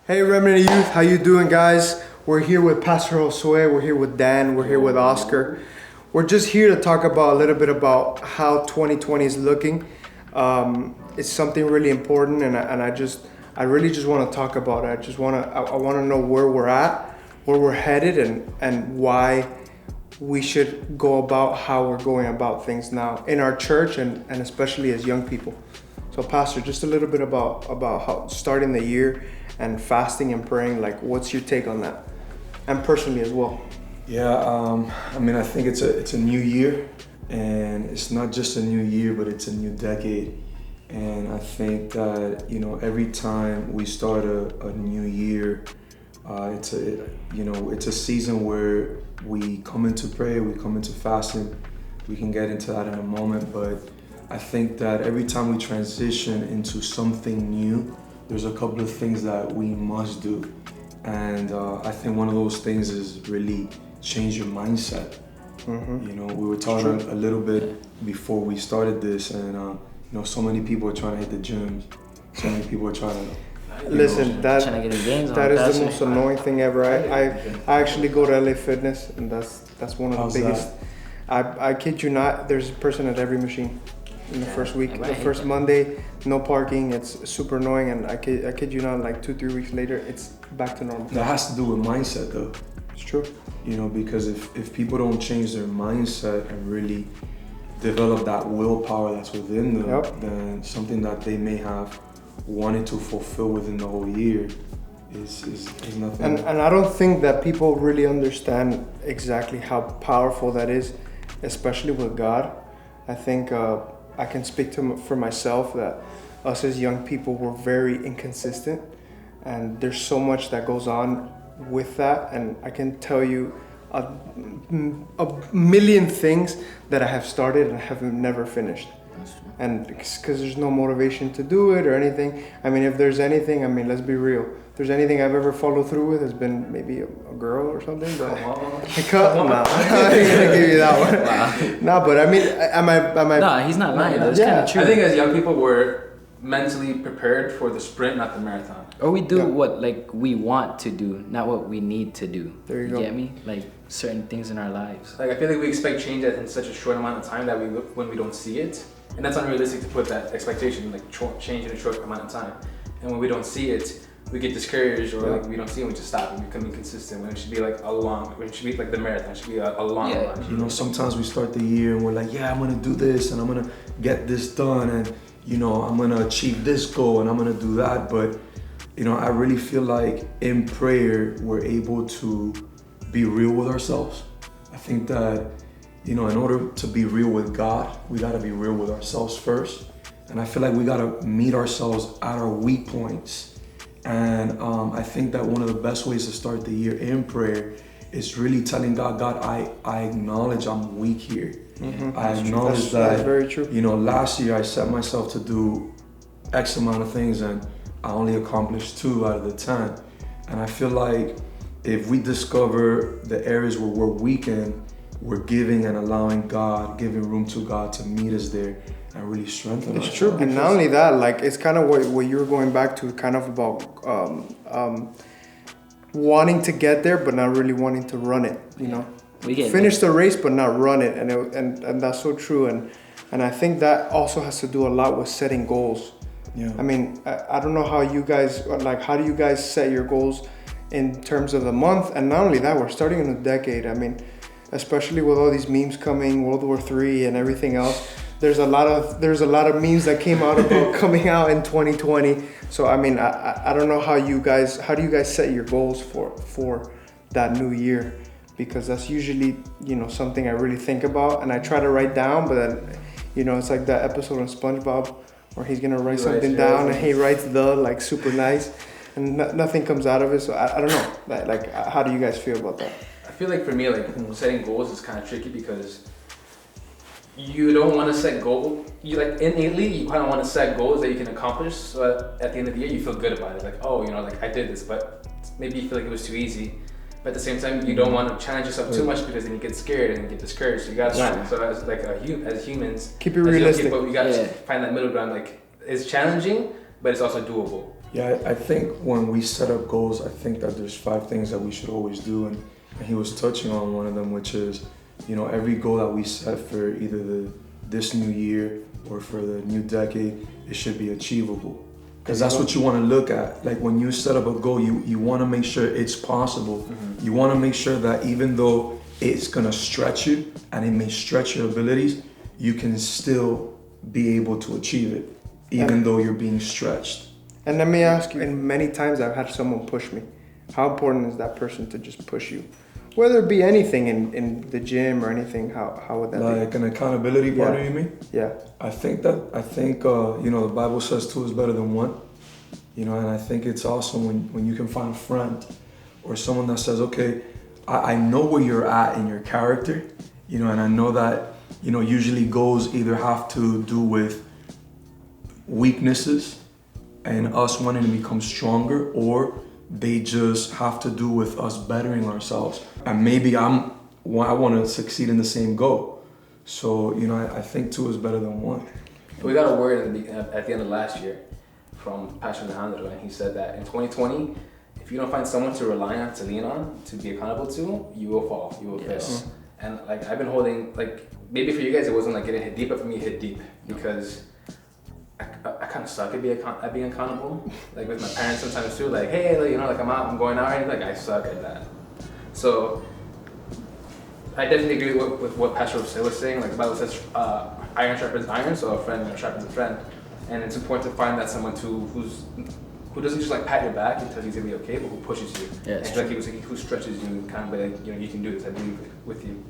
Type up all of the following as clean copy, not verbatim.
Hey RMNT Youth, how you doing, guys? We're here with Pastor Josue, we're here with Dan, we're here with Oscar. We're just here to talk about a little bit about how 2020 is looking. It's something really important, and I really just want to talk about it. I want to know where we're at, where we're headed, and why we should go about how we're going about things now in our church and especially as young people. So Pastor, just a little bit about how starting the year and fasting and praying, like what's your take on that? And personally as well. Yeah, I think it's a new year, and it's not just a new year, but it's a new decade. And I think that, every time we start a new year, it's a season where we come into prayer, we come into fasting. We can get into that in a moment, but I think that every time we transition into something new, there's a couple of things that we must do. And I think one of those things is really change your mindset. Mm-hmm. We were talking a little bit before we started this, and so many people are trying to hit the gyms. So many people are trying to Listen, that trying to get in games that on, is the most annoying thing ever. I actually go to LA Fitness, and that's one of the biggest. I kid you not, there's a person at every machine in the first week. The first Monday, no parking. It's super annoying, and I kid you not, like 2-3 weeks later, it's back to normal. That has to do with mindset, though. It's true. Because if people don't change their mindset and really develop that willpower that's within them, then something that they may have wanted to fulfill within the whole year is nothing. And I don't think that people really understand exactly how powerful that is, especially with God. I think I can speak for myself that us as young people were very inconsistent, and there's so much that goes on with that, and I can tell you a million things that I have started and have never finished. And because there's no motivation to do it or anything. If there's anything, let's be real. If there's anything I've ever followed through with, has been maybe a girl or something. But I'm not gonna give you that one. Wow. No, but am I? No, he's not lying. That's kind of true. I think as young people, we're mentally prepared for the sprint, not the marathon. Or we do what we want to do, not what we need to do. There you go. Get me? Like certain things in our lives. I feel like we expect change in such a short amount of time that when we don't see it, and that's unrealistic to put that expectation change in a short amount of time. And when we don't see it, we get discouraged, or we don't see it, we just stop and become inconsistent. When it should be when it should be like the marathon, it should be a long run. Sometimes we start the year and we're like, I'm gonna do this and I'm gonna get this done, and I'm gonna achieve this goal and I'm gonna do that. But I really feel like in prayer we're able to be real with ourselves. I think that in order to be real with God, we gotta be real with ourselves first. And I feel like we gotta meet ourselves at our weak points. And I think that one of the best ways to start the year in prayer is really telling God, I acknowledge I'm weak here. Mm-hmm. I acknowledge that's very true. Last year I set myself to do X amount of things, and I only accomplished 2 out of the 10. And I feel like if we discover the areas where we're weak in, we're giving and allowing God, giving room to God to meet us there and really strengthen us. It's true. And not only that, it's kind of what you were going back to, kind of about wanting to get there, but not really wanting to run it, Finish the race, but not run it. And that's so true. And I think that also has to do a lot with setting goals. Yeah. I don't know how you guys, how do you guys set your goals in terms of the month? And not only that, we're starting in a decade. Especially with all these memes coming, World War III and everything else. There's a lot of memes that came out about coming out in 2020. So I don't know how do you guys set your goals for that new year? Because that's usually something I really think about, and I try to write down, but then it's like that episode on SpongeBob where he's gonna write something down and he writes super nice, and nothing comes out of it. So I don't know. How do you guys feel about that? I feel like for me, setting goals is kind of tricky because you don't want to set goals. Innately, you kind of want to set goals that you can accomplish. So at the end of the year, you feel good about it. I did this, but maybe you feel like it was too easy. But at the same time, you don't want to challenge yourself too much because then you get scared and you get discouraged. So you got to, so as humans, keep it realistic. But we got to find that middle ground. It's challenging, but it's also doable. Yeah, I think when we set up goals, I think that there's 5 things that we should always do, and he was touching on one of them, which is, every goal that we set for either this new year or for the new decade, it should be achievable. Because that's what you want to look at. Like when you set up a goal, you want to make sure it's possible. Mm-hmm. You want to make sure that even though it's going to stretch you and it may stretch your abilities, you can still be able to achieve it, even though you're being stretched. And let me ask you, and many times I've had someone push me. How important is that person to just push you? Whether it be anything in the gym or anything, how would that be? Like an accountability partner, you mean? Yeah. I think the Bible says 2 is better than 1. And I think it's awesome when you can find a friend or someone that says, okay, I know where you're at in your character, and I know that, usually goals either have to do with weaknesses and us wanting to become stronger, or they just have to do with us bettering ourselves. And maybe I want to succeed in the same goal. So, I think 2 is better than 1. We got a word at the end of last year from Pastor Josue, and he said that in 2020, if you don't find someone to rely on, to lean on, to be accountable to, you will fall, you will fail. And like I've been holding, like maybe for you guys it wasn't like getting hit deep, but for me it hit deep because I kind of suck at being accountable. Like with my parents sometimes too, like, hey, like, I'm going out, and like I suck at that. So I definitely agree with what Pastor Josue was saying. Like the Bible says, iron sharpens iron, so a friend sharpens a friend. And it's important to find that someone who doesn't just like pat your back and tell you he's gonna be okay, but who pushes you. Yeah, and like he was like, who stretches you and kind of like, you can do this. I believe with you.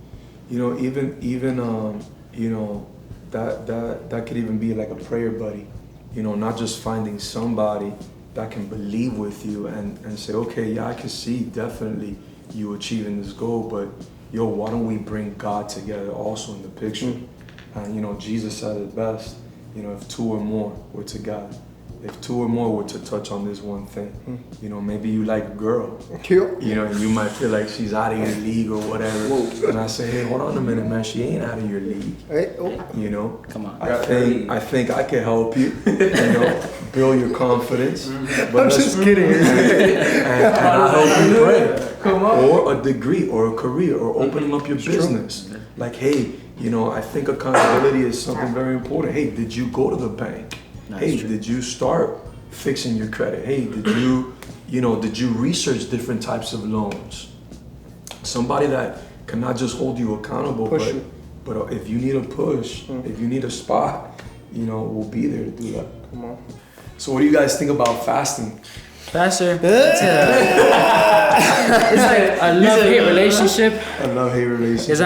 That could even be like a prayer buddy. Not just finding somebody that can believe with you and say, okay, yeah, I can see definitely you achieving this goal, but why don't we bring God together also in the picture? And Jesus said it best. If 2 or more were to God, if 2 or more were to touch on this one thing, maybe you like a girl, and you might feel like she's out of your league or whatever. Whoa. And I say, hey, hold on a minute, man, she ain't out of your league. Hey, come on. I think I can help you, build your confidence. But I'm just kidding. and I'll help you pray. Come on. Or a degree, or a career, or opening up your business. Like, hey, I think accountability is something very important. Hey, did you go to the bank? Hey, did you start fixing your credit? Hey, did you research different types of loans? Somebody that cannot just hold you accountable, but if you need a push, if you need a spot, we'll be there to do that. Come on. So what do you guys think about fasting? Pastor, it's like a love-hate relationship. A love-hate relationship.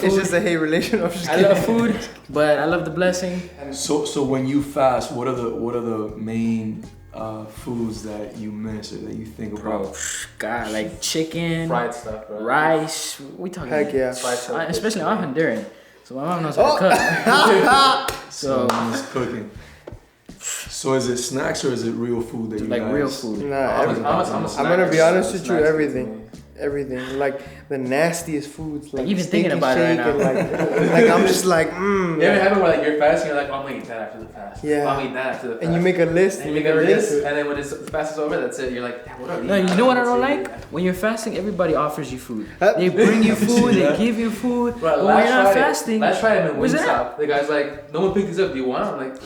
It's just a hate relationship. I love food, but I love the blessing. So when you fast, what are the main foods that you miss or that you think about? Bro, God, like chicken, fried stuff, bro. Rice. We talking? Heck yeah. Especially I'm Honduran, so my mom knows how to cook. So mom's cooking. So is it snacks or is it real food that you like guys? Real food? Nah, I'm gonna be honest with you. Everything, like the nastiest foods, like even thinking about it right now. Like I'm just like, You ever have it where like you're fasting, you're like, I'm gonna eat that after the fast. Yeah. I'm gonna eat that after the fast. And you make a list. And then when the fast is over, that's it. You're like, what are No, you know what I don't like? When you're fasting, everybody offers you food. They bring you food, they give you food. Bro, but when you're not fasting, last Friday I'm in Wingstop. The guy's like, no one picked this up. Do you want it? I'm like,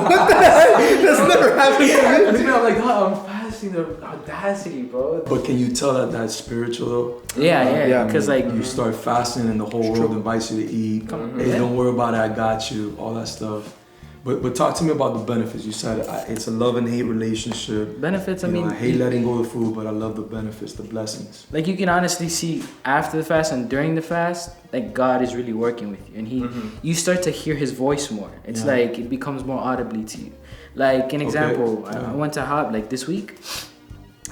what the heck? That's never happened to me. I'm like, oh, I'm fasting. The audacity, bro. But can you tell that that's spiritual though? Yeah. Because like you start fasting and the whole world invites you to eat. Hey, don't worry about it. I got you. All that stuff. But talk to me about the benefits. You said it's a love and hate relationship. Benefits, I hate letting go of the food, but I love the benefits, the blessings. Like you can honestly see after the fast and during the fast, like God is really working with you, and you start to hear His voice more. It's like it becomes more audibly to you. Like an example, I went to Hop like this week,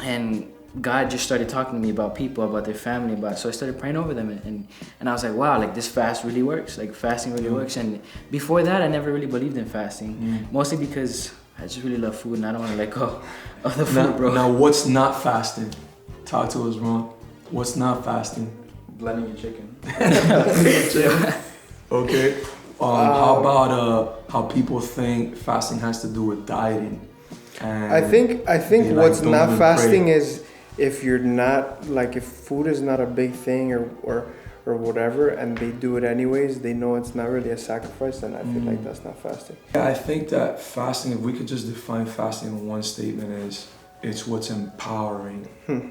and God just started talking to me about people, about their family, so I started praying over them, and I was like, wow, like this fast really works, like fasting really works. And before that, I never really believed in fasting, mostly because I just really love food and I don't want to let go of the food, bro. Now, what's not fasting? Talk to us, Ron. What's not fasting? Blending your chicken. Okay. How about how people think fasting has to do with dieting? And I think they, what's don't not even fasting pray. is if you're not like if food is not a big thing or whatever, and they do it anyways. They know it's not really a sacrifice, then I feel like that's not fasting. Yeah, I think that fasting, if we could just define fasting in one statement, is it's what's empowering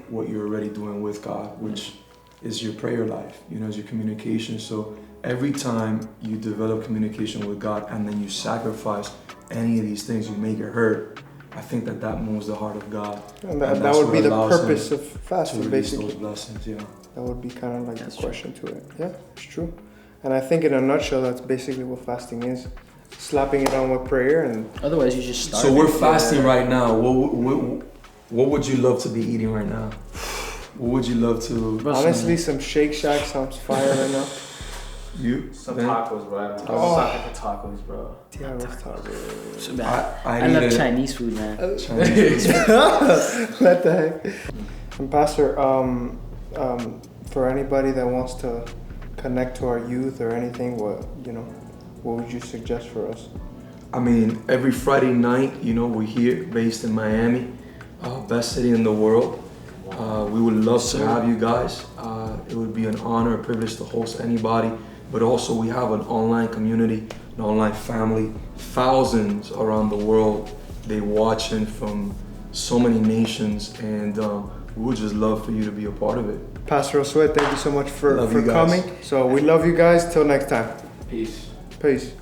what you're already doing with God, which is your prayer life, is your communication. So every time you develop communication with God and then you sacrifice any of these things, you make it hurt. I think that moves the heart of God. And that would be the purpose of to fasting, release basically. those blessings, yeah. That would be kind of like the question to it. Yeah, it's true. And I think in a nutshell, that's basically what fasting is. Slapping it on with prayer and... Otherwise, you just start. So we're fasting right now. What would you love to be eating right now? What would you love to... Honestly, some Shake Shack sounds fire right now. You? Some Ben? tacos, bro. I'm Oh. sucking for tacos, bro. Yeah, what's tacos? So bad. I I love need a- Chinese food, man. Chinese food. What the heck? And Pastor, for anybody that wants to connect to our youth or anything, what would you suggest for us? I mean, every Friday night, we're here, based in Miami, best city in the world. We would love to have you guys. It would be an honor, a privilege to host anybody. But also, we have an online community, an online family, thousands around the world. They watching from so many nations, and we would just love for you to be a part of it. Pastor Josue, thank you so much for Love you guys. coming. So we love you guys. Till next time. Peace. Peace.